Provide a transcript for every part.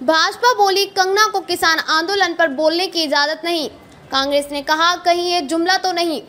भाजपा बोली कंगना को किसान आंदोलन पर बोलने की इजाजत नहीं। कांग्रेस ने कहा कहीं ये जुमला तो नहीं।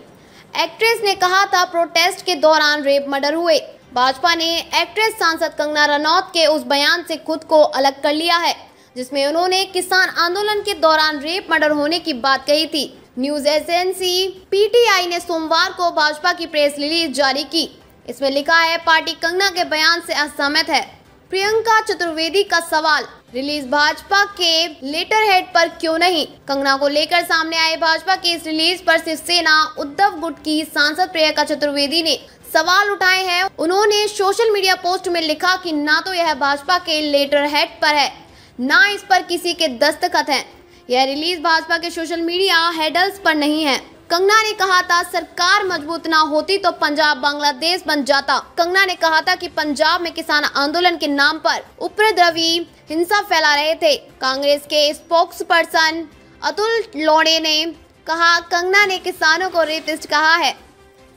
एक्ट्रेस ने कहा था प्रोटेस्ट के दौरान रेप मर्डर हुए। भाजपा ने एक्ट्रेस सांसद कंगना रनौत के उस बयान से खुद को अलग कर लिया है जिसमें उन्होंने किसान आंदोलन के दौरान रेप मर्डर होने की बात कही थी। न्यूज एजेंसी पीटीआई ने सोमवार को भाजपा की प्रेस रिलीज जारी की। इसमें लिखा है पार्टी कंगना के बयान से असहमत है। प्रियंका चतुर्वेदी का सवाल, रिलीज भाजपा के लेटर हेड पर क्यों नहीं। कंगना को लेकर सामने आए भाजपा की इस रिलीज पर शिवसेना उद्धव गुट की सांसद प्रियंका चतुर्वेदी ने सवाल उठाए हैं। उन्होंने सोशल मीडिया पोस्ट में लिखा कि ना तो यह भाजपा के लेटर हेड पर है, ना इस पर किसी के दस्तखत हैं। यह रिलीज भाजपा के सोशल मीडिया हैंडल्स पर नहीं है। कंगना ने कहा था सरकार मजबूत ना होती तो पंजाब बांग्लादेश बन जाता। कंगना ने कहा था कि पंजाब में किसान आंदोलन के नाम पर उपद्रवी हिंसा फैला रहे थे। कांग्रेस के स्पोक्स पर्सन अतुल लोढ़े ने कहा कंगना ने किसानों को रेपिस्ट कहा है।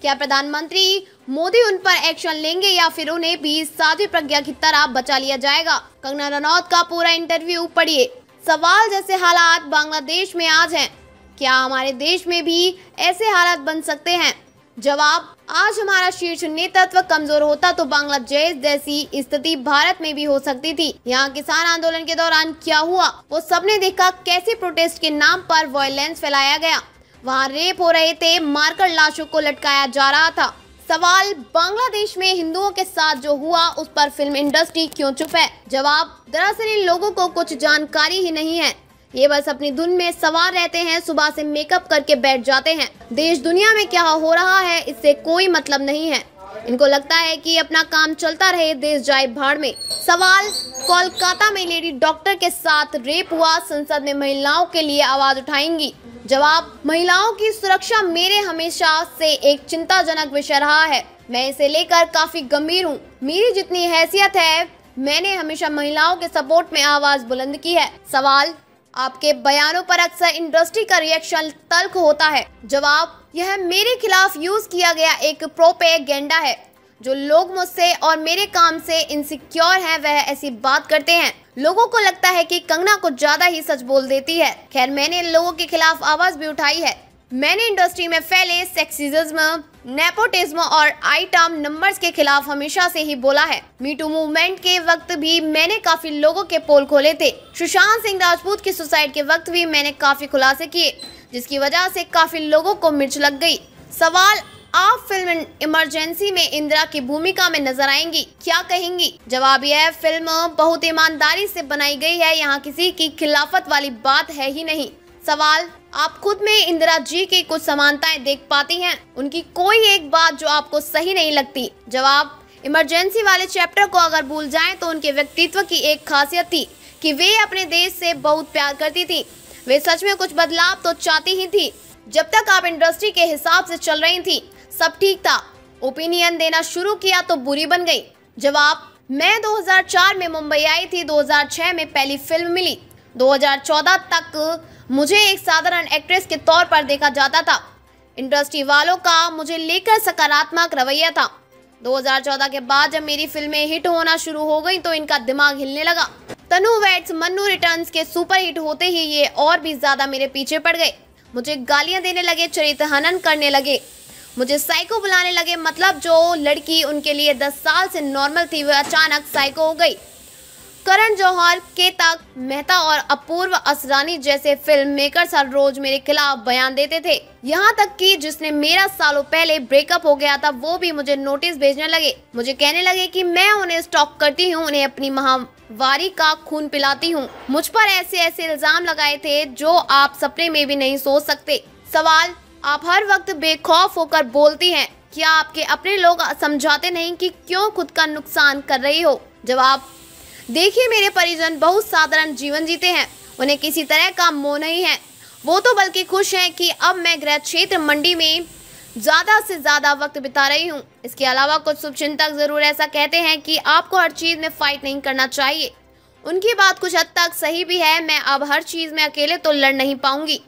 क्या प्रधानमंत्री मोदी उन पर एक्शन लेंगे या फिर उन्हें भी साध्वी प्रज्ञा की तरह बचा लिया जाएगा। कंगना रनौत का पूरा इंटरव्यू पढ़िए। सवाल, जैसे हालात बांग्लादेश में आज हैं, क्या हमारे देश में भी ऐसे हालात बन सकते हैं। जवाब, आज हमारा शीर्ष नेतृत्व कमजोर होता तो बांग्लादेश जैसी स्थिति भारत में भी हो सकती थी। यहाँ किसान आंदोलन के दौरान क्या हुआ वो सबने देखा। कैसे प्रोटेस्ट के नाम पर वायलेंस फैलाया गया। वहाँ रेप हो रहे थे, मारकर लाशों को लटकाया जा रहा था। सवाल, बांग्लादेश में हिंदुओं के साथ जो हुआ उस पर फिल्म इंडस्ट्री क्यों चुप है। जवाब, दरअसल इन लोगों को कुछ जानकारी ही नहीं है। ये बस अपनी धुन में सवार रहते हैं, सुबह से मेकअप करके बैठ जाते हैं। देश दुनिया में क्या हो रहा है इससे कोई मतलब नहीं है। इनको लगता है कि अपना काम चलता रहे, देश जाए भाड़ में। सवाल, कोलकाता में लेडी डॉक्टर के साथ रेप हुआ, संसद में महिलाओं के लिए आवाज उठाएंगी। जवाब, महिलाओं की सुरक्षा मेरे हमेशा से एक चिंताजनक विषय रहा है। मैं इसे लेकर काफी गंभीर हूँ। मेरी जितनी हैसियत है मैंने हमेशा महिलाओं के सपोर्ट में आवाज बुलंद की है। सवाल, आपके बयानों पर अक्सर इंडस्ट्री का रिएक्शन तल्ख होता है। जवाब, यह मेरे खिलाफ यूज किया गया एक प्रोपेगेंडा है। जो लोग मुझसे और मेरे काम से इनसिक्योर हैं वह ऐसी बात करते हैं। लोगों को लगता है कि कंगना कुछ ज्यादा ही सच बोल देती है। खैर, मैंने लोगों के खिलाफ आवाज भी उठाई है। मैंने इंडस्ट्री में फैले सेक्सिज्म, नेपोटिज्म और आइटम नंबर्स के खिलाफ हमेशा से ही बोला है। मी टू मूवमेंट के वक्त भी मैंने काफी लोगों के पोल खोले थे। सुशांत सिंह राजपूत की सुसाइड के वक्त भी मैंने काफी खुलासे किए जिसकी वजह से काफी लोगों को मिर्च लग गई। सवाल, आप फिल्म इमरजेंसी में इंदिरा की भूमिका में नजर आएंगी, क्या कहेंगी। जवाब, यह फिल्म बहुत ईमानदारी से बनाई गई है, यहाँ किसी की खिलाफत वाली बात है ही नहीं। सवाल, आप खुद में इंदिरा जी की कुछ समानताएं देख पाती हैं, उनकी कोई एक बात जो आपको सही नहीं लगती। जवाब, इमरजेंसी वाले चैप्टर को अगर भूल जाएं तो उनके व्यक्तित्व की एक खासियत थी कि वे अपने देश से बहुत प्यार करती थी। वे सच में कुछ बदलाव तो चाहती ही थी। जब तक आप इंडस्ट्री के हिसाब से चल रही थी सब ठीक था। ओपिनियन देना शुरू किया तो बुरी बन गई। जवाब, मैं 2004 में मुंबई आई थी, 2006 में पहली फिल्म मिली। 2014 तक मुझे एक साधारण एक्ट्रेस के तौर पर देखा जाता था। इंडस्ट्री वालों का मुझे लेकर सकारात्मक रवैया था। 2014 के बाद जब मेरी फिल्में हिट होना शुरू हो गई तो इनका दिमाग हिलने लगा। तनु वेड्स मन्नू रिटर्न्स के सुपर हिट होते ही ये और भी ज्यादा मेरे पीछे पड़ गए। मुझे गालियां देने लगे, चरित्र हनन करने लगे, मुझे साइको बुलाने लगे। मतलब जो लड़की उनके लिए 10 साल से नॉर्मल थी वह अचानक साइको हो गई। करण जौहर, केतक मेहता और अपूर्व असरानी जैसे फिल्म मेकर्स हर रोज मेरे खिलाफ बयान देते थे। यहाँ तक कि जिसने मेरा सालों पहले ब्रेकअप हो गया था वो भी मुझे नोटिस भेजने लगे। मुझे कहने लगे कि मैं उन्हें स्टॉक करती हूँ, उन्हें अपनी महावारी का खून पिलाती हूँ। मुझ पर ऐसे ऐसे इल्जाम लगाए थे जो आप सपने में भी नहीं सोच सकते। सवाल, आप हर वक्त बेखौफ होकर बोलती हैं, क्या आपके अपने लोग समझाते नहीं कि क्यों खुद का नुकसान कर रही हो। जवाब, देखिए मेरे परिजन बहुत साधारण जीवन जीते हैं, उन्हें किसी तरह का मोह नहीं है। वो तो बल्कि खुश हैं कि अब मैं गृह क्षेत्र मंडी में ज्यादा से ज्यादा वक्त बिता रही हूँ। इसके अलावा कुछ शुभचिंतक जरूर ऐसा कहते हैं कि आपको हर चीज में फाइट नहीं करना चाहिए। उनकी बात कुछ हद तक सही भी है। मैं अब हर चीज में अकेले तो लड़ नहीं पाऊंगी।